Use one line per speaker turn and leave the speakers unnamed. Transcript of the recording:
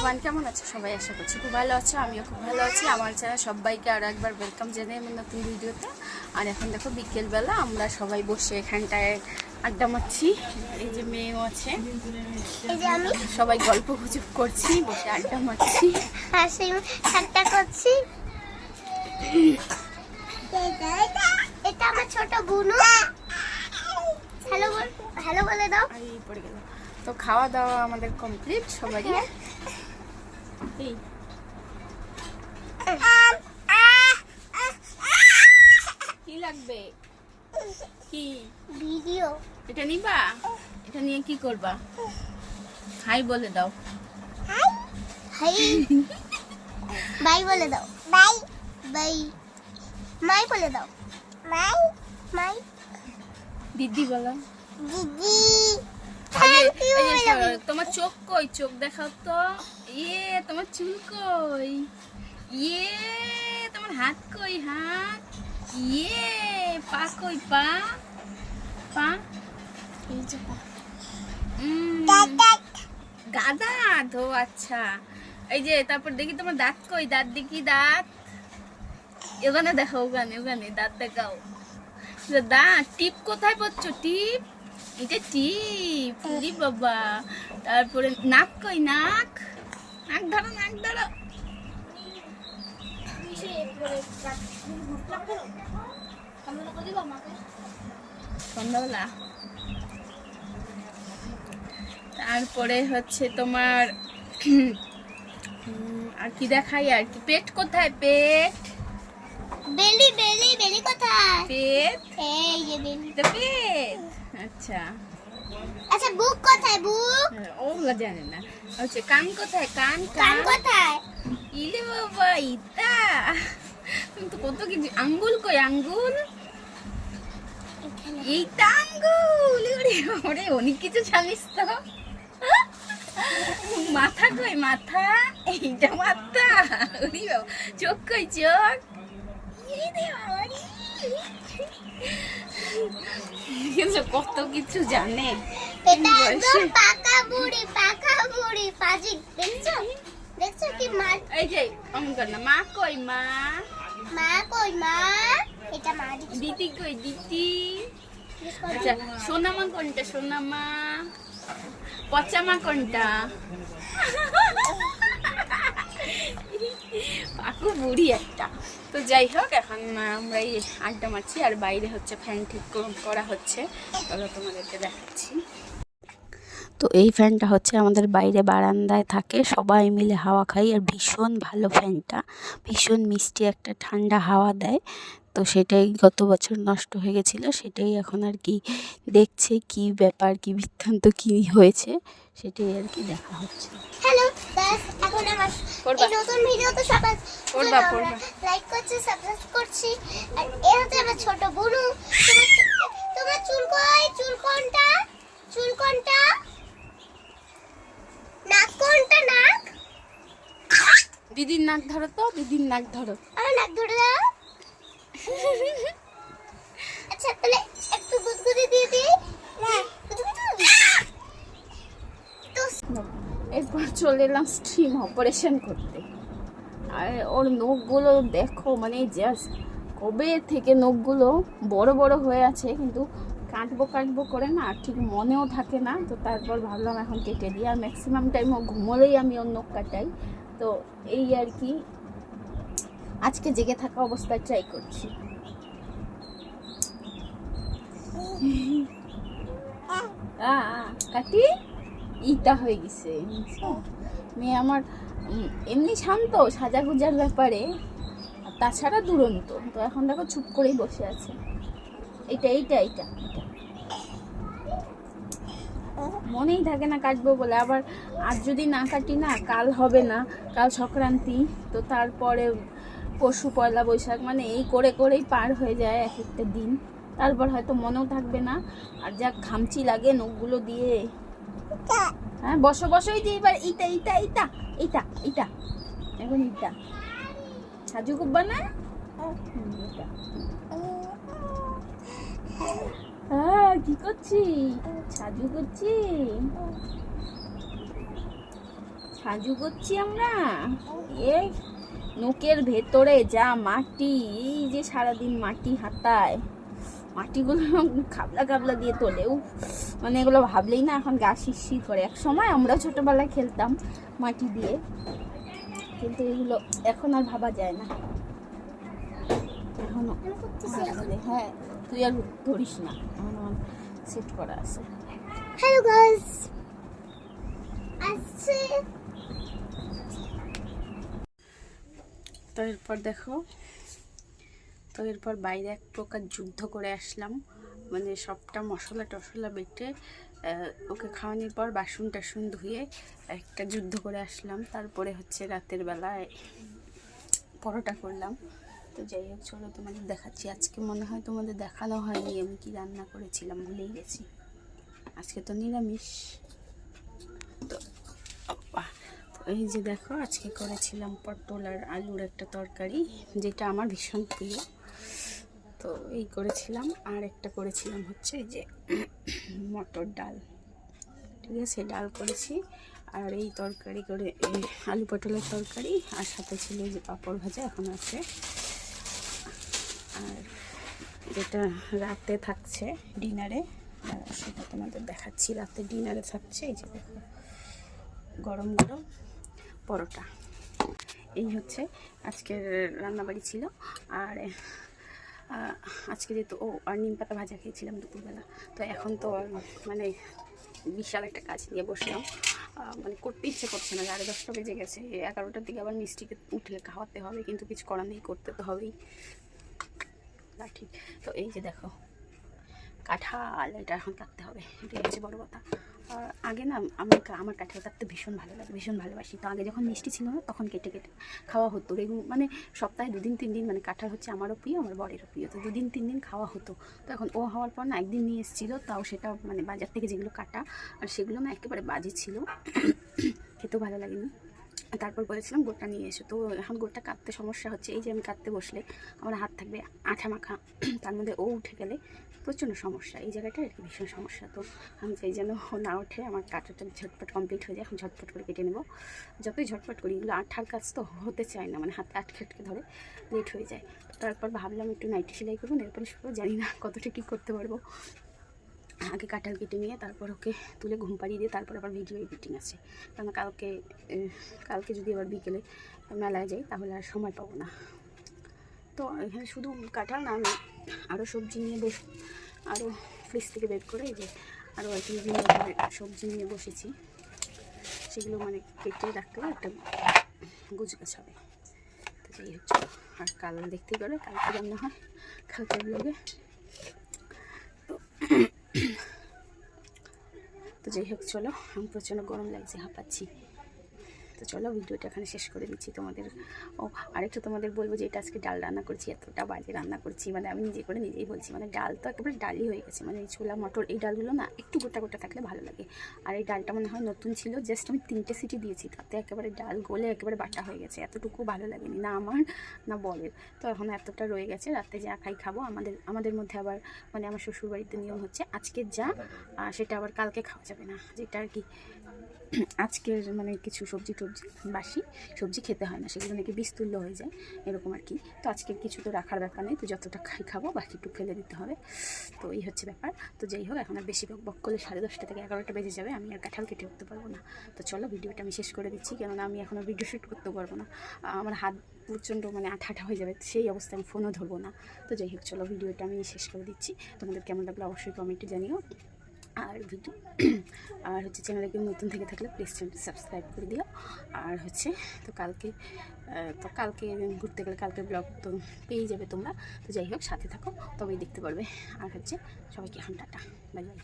Everyone, কেমন আছো সবাই? আশা করছি খুব ভালো আছো। আমিও খুব ভালো আছি। আমার চ্যানেল সবাইকে আরও একবার ওয়েলকাম জানাই আমার নতুন ভিডিওতে। আর এখন দেখো বিকেলবেলা আমরা সবাই বসে এখানটায় আড্ডা মারছি। এই যে মেয়েও আছে, সবাই গল্প গুজব করছি, বসে আড্ডা মারছি,
ঠাট্টা করছি। এটা আমার ছোট বুনু। হ্যালো হ্যালো বলে দাও।
এই পড়ে গেল। তো খাওয়া দাওয়া আমাদের কমপ্লিট সবারই। এই কি লাগবে? কি
ভিডিও?
এটা নিবা? এটা নিয়ে কি করবা? হাই বলে দাও।
হাই বাই বলে দাও। Bye bye. মাই বলে দাও। মাই মাই।
দিদি বলো।
দিদি।
তোমার চোখ কই? চোখ দেখাও তো। ইয়ে তোমার চুল কই? ইয়ে তোমার হাত কই? হাত। ইয়ে পা কই? পা পা এই যে পা। গাদা তো আচ্ছা। এই যে তারপর দেখি তোমার দাঁত কই? দাঁত দেখি, দাঁত ওখানে দেখো, ওখানে ওখানে দাঁত দেখাও। দাঁত। টিপ কোথায় পাচ্ছ? টিপ? এটা টিপ। জি বাবা। তারপরে নাক কই? নাক। নাক ধরো, নাক ধরো। সন্ধ্যাবেলা। তারপরে হচ্ছে তোমার আর কি দেখাই? আর কি পেট কোথায়? পেট।
বেলি বেলি বেলি কোথায়?
পেট।
এই যে বেলি।
তো পেট। আচ্ছা
আচ্ছা বুক কোথায়? বুক
ওগুলো জানে না। হচ্ছে কান কোথায়? কান।
কান কোথায়?
ইলে বাবা ইতা তুমি তো কত কিছু। আঙ্গুল কই? আঙ্গুল। এইটা আঙ্গুল। ওরে অনেক কিছু জানিস তো। মাথা কই? মাথা। এইটা মাথা। চোখ কই? চোখ। কত কিছু জানে।
এটা একদম পাকা বুড়ি, পাকা বুড়ি। পাজি দেখছো? দেখছো কি মা?
এই যে অমন কর না। মা কই? মা।
মা কই? মা। এটা মা।
দিদি কই? দিদি। আচ্ছা সোনামা কোনটা? সোনামা। পচামা কোনটা? পাকু বুড়ি একটা। তো যাই হোক, এখন আমরা এই আড্ডা মারছি আর বাইরে হচ্ছে ফ্যান ঠিক করা হচ্ছে। চলো তোমাদেরকে দেখাচ্ছি। তো এই ফ্যানটা হচ্ছে আমাদের বাইরে বারান্দায় থাকে, সবাই মিলে হাওয়া খাই। আর ভীষণ ভালো ফ্যানটা, ভীষণ মিষ্টি একটা ঠান্ডা হাওয়া দেয়। তো সেটাই গত বছর নষ্ট হয়ে গেছিলো, সেটাই এখন আর কি দেখছে কি ব্যাপার, কি বৃত্তান্ত, কি হয়েছে সেটাই আর কি দেখা হচ্ছে।
হ্যালো গাইস, এখন আমার এই নতুন ভিডিও তো সবাই
করবা
লাইক করছি, সাবস্ক্রাইব করছি। আর এই হচ্ছে আমার ছোট বুনু। তোমার চুল কই? চুল কোনটা? চুল কোনটা? নাক কোনটা? নাক।
দিদির নাক ধরো তো। দিদির নাক ধরো।
আমার নাক ধরে দাও। আচ্ছা তাহলে একটু গুদগুদি দিয়ে দিই।
এরপর চলে এলাম স্ট্রিম অপারেশন করতে। আর ওর নখগুলো দেখো, মানে জাস্ট কবে থেকে নখগুলো বড় বড় হয়ে আছে, কিন্তু কাটবো কাটবো করে না, ঠিক মনেও থাকে না। তো তারপর ভাবলাম এখন কেটে দিই। আর ম্যাক্সিমাম টাইম ও ঘুমোলেই আমি ওর নখ কাটাই। তো এই আর কি, আজকে জেগে থাকা অবস্থায় ট্রাই করছি। কাটি ইটা হয়ে গেছে। মেয়ে আমার এমনি শান্ত সাজাগুজার ব্যাপারে, আর তাছাড়া দুরন্ত। তো এখন দেখো চুপ করেই বসে আছে। এইটা এইটা এইটা মনেই থাকে না কাটবো বলে। আবার আজ যদি না কাটি না, কাল হবে না, কাল সংক্রান্তি, তো তারপরে পরশু পয়লা বৈশাখ, মানে এই করে করেই পার হয়ে যায় এক একটা দিন। তারপর হয়তো মনেও থাকবে না। আর যা ঘামচি লাগে নখগুলো দিয়ে। হ্যাঁ বসো বসো। এই যে এবার এইটা এইটা এইটা এইটা এইটা এখন এইটা সাজু করবা না? হ্যাঁ কি করছি? সাজু করছি। সাজু করছি আমরা। এ নোকের ভেতরে যা মাটি, এই যে সারাদিন মাটি হাতায়, মাটিগুলো খাবলা খাবলা দিয়ে তোলেও, মানে এগুলো ভাবলেই না এখন গা শিরশির করে। এক সময় আমরা ছোটবেলায় খেলতাম মাটি দিয়ে, কিন্তু এগুলো এখন আর ভাবা যায় না। এখনো হ্যাঁ, তুই আর ধরিস না, এখন আমার সেট করা আছে।
হ্যালো গাইস, আসছে।
তো এরপর দেখো, তো এরপর বাইরে এক প্রকার যুদ্ধ করে আসলাম, মানে সবটা মশলা টশলা বেটে ওকে খাওয়ানোর পর বাসন টাসন ধুয়ে একটা যুদ্ধ করে আসলাম। তারপরে হচ্ছে রাতের বেলায় পরোটা করলাম। তো যাই হোক, চলো তোমাদের দেখাচ্ছি। আজকে মনে হয় তোমাদের দেখানো হয়নি আমি কি রান্না করেছিলাম, ভুলেই গেছি। আজকে তো নিরামিষ। তো এই যে দেখো, আজকে করেছিলাম পটল আর আলুর একটা তরকারি, যেটা আমার ভীষণ প্রিয়। তো এই করেছিলাম, আর একটা করেছিলাম হচ্ছে এই যে মটর ডাল, ঠিক আছে, ডাল করেছি। আর এই তরকারি করে আলু পটলের তরকারি, আর সাথে ছিল এই যে পাঁপড় ভাজা এখন আছে। আর যেটা রাতে থাকছে ডিনারে, সেটা তোমাদের দেখাচ্ছি। রাতে ডিনারে থাকছে এই যে দেখো, গরম গরম পরোটা। এই হচ্ছে আজকের রান্নাবাড়ি ছিল। আর আজকে যেহেতু আর নিম পাতা ভাজা খেয়েছিলাম দুপুরবেলা, তো এখন তো মানে বিশাল একটা কাজ নিয়ে বসলাম। মানে করতে ইচ্ছে করছে না, 10:30 বেজে গেছে। 11টার দিকে আবার মিষ্টিকে উঠে খাওয়াতে হবে, কিন্তু কিছু করার নেই, করতে তো হবেই। না ঠিক। তো এই যে দেখো কাঁঠাল, এটা এখন কাটতে হবে, এটাই হচ্ছে বড় কথা। আগে না আমার কাঁঠাল কাটতে ভীষণ ভালো লাগে, ভীষণ ভালোবাসি। তো আগে যখন মিষ্টি ছিল না, তখন কেটে কেটে খাওয়া হতো মানে সপ্তাহে 2 দিন 3 দিন, মানে কাঁঠাল হচ্ছে আমারও প্রিয়, আমার বরেরও প্রিয়। তো 2 দিন 3 দিন খাওয়া হতো। তো এখন ও হওয়ার পর না, একদিন নিয়ে এসেছিলো, তাও সেটা মানে বাজার থেকে যেগুলো কাটা, আর সেগুলো না একেবারে বাজে ছিল, খেতেও ভালো লাগেনি। তারপর বলেছিলাম গোটা নিয়ে এসো। তো এখন গোটা কাটতে সমস্যা হচ্ছে, এই যে আমি কাটতে বসলে আমার হাত থাকবে আঠা মাখা, তার মধ্যে ও উঠে গেলে প্রচণ্ড সমস্যা, এই জায়গাটা আর কি ভীষণ সমস্যা। তো আমি চাই যেন না ওঠে, আমার কাটাটা ঝটপট কমপ্লিট হয়ে যায়। এখন ঝটপট করে কেটে নেবো। যতই ঝটপট করি, এগুলো আঠার কাজ তো হতে চায় না, মানে হাতে আটকে ধরে লেট হয়ে যায়। তারপর ভাবলাম একটু নাইটি সেলাই করবো, এরপরে জানি না কতটা কী করতে পারবো। আগে কাঁঠাল কেটে নিয়ে তারপর ওকে তুলে ঘুম পাড়িয়ে দিয়ে তারপর আবার ভিডিও এডিটিং আছে, কারণ কালকে যদি আবার বিকেলে মেলায় যাই তাহলে আর সময় পাবো না। তো এখানে শুধু কাঁঠাল না, আমি আরও সবজি নিয়ে আরও ফ্রিজ থেকে বের করে এই যে আরও সবজি নিয়ে বসেছি, সেগুলো মানে কেটে রাখতে একটা গুছগাছ হবে। তো যাই হচ্ছে, আর কাল দেখতেই পারবে কালকে রান্না হয়, কালকে ব্লগে। তো যাই হোক, চলো, আমি প্রচণ্ড গরম লাগছে, হাঁপাচ্ছি। তো চলো ভিডিওটা এখানে শেষ করে দিচ্ছি তোমাদের। আরেকটা তোমাদের বলবো যে এটা আজকে ডাল রান্না করছি, এতটা বাজে রান্না করছি, মানে আমি নিজে করে নিজেই বলছি, মানে ডাল তো একেবারে ডালই হয়ে গেছে। মানে এই ছোলা মটর এই ডালগুলো না একটু গোটা গোটা থাকলে ভালো লাগে। আর এই ডালটা মনে হয় নতুন ছিল, জাস্ট আমি 3টে সিটি দিয়েছি, তাতে একেবারে ডাল গলে একেবারে বাটা হয়ে গেছে। এতটুকু ভালো লাগেনি, না আমার না বরের। তো এখন এতটা রয়ে গেছে, রাতে যা খাই খাবো। আমাদের মধ্যে আবার মানে আমার শ্বশুরবাড়িতে নিয়ম হচ্ছে, আজকে যা সেটা আবার কালকে খাওয়া যাবে না, যেটা আর কি আজকের মানে কিছু সবজি টবজি বাসি সবজি খেতে হয় না, সেগুলো নাকি বিস্তুল্য হয়ে যায়, এরকম আর কি। তো আজকের কিছু তো রাখার ব্যাপার নেই, তো যতটা খাবো বাকি একটু ফেলে দিতে হবে। তো এই হচ্ছে ব্যাপার। তো যাই হোক, এখন আর বেশি বক করলে 10:30 থেকে 11টা বেজে যাবে, আমি আর কাঁঠাল কেটে উঠতে পারবো না। তো চলো ভিডিওটা আমি শেষ করে দিচ্ছি, কেননা আমি এখন আর ভিডিও শ্যুট করতে পারবো না, আমার হাত প্রচণ্ড মানে আঠা হয়ে যাবে, সেই অবস্থায় আমি ফোনও ধরবো না। তো যাই হোক, চলো ভিডিওটা আমি শেষ করে দিচ্ছি। তোমাদের কেমন লাগলো অবশ্যই কমেন্টে জানিও। আর হচ্ছে চ্যানেলে কেউ নতুন থেকে থাকলে প্লিজ চ্যানেলটি সাবস্ক্রাইব করে দিও। আর হচ্ছে তো কালকে ঘুরতে গেলে কালকে ব্লগ তো পেয়ে যাবে তোমরা। তো যাই হোক, সাথে থাকো, তবেই দেখতে পারবে। আর হচ্ছে সবাইকে এখন টাটা, বাই বাই।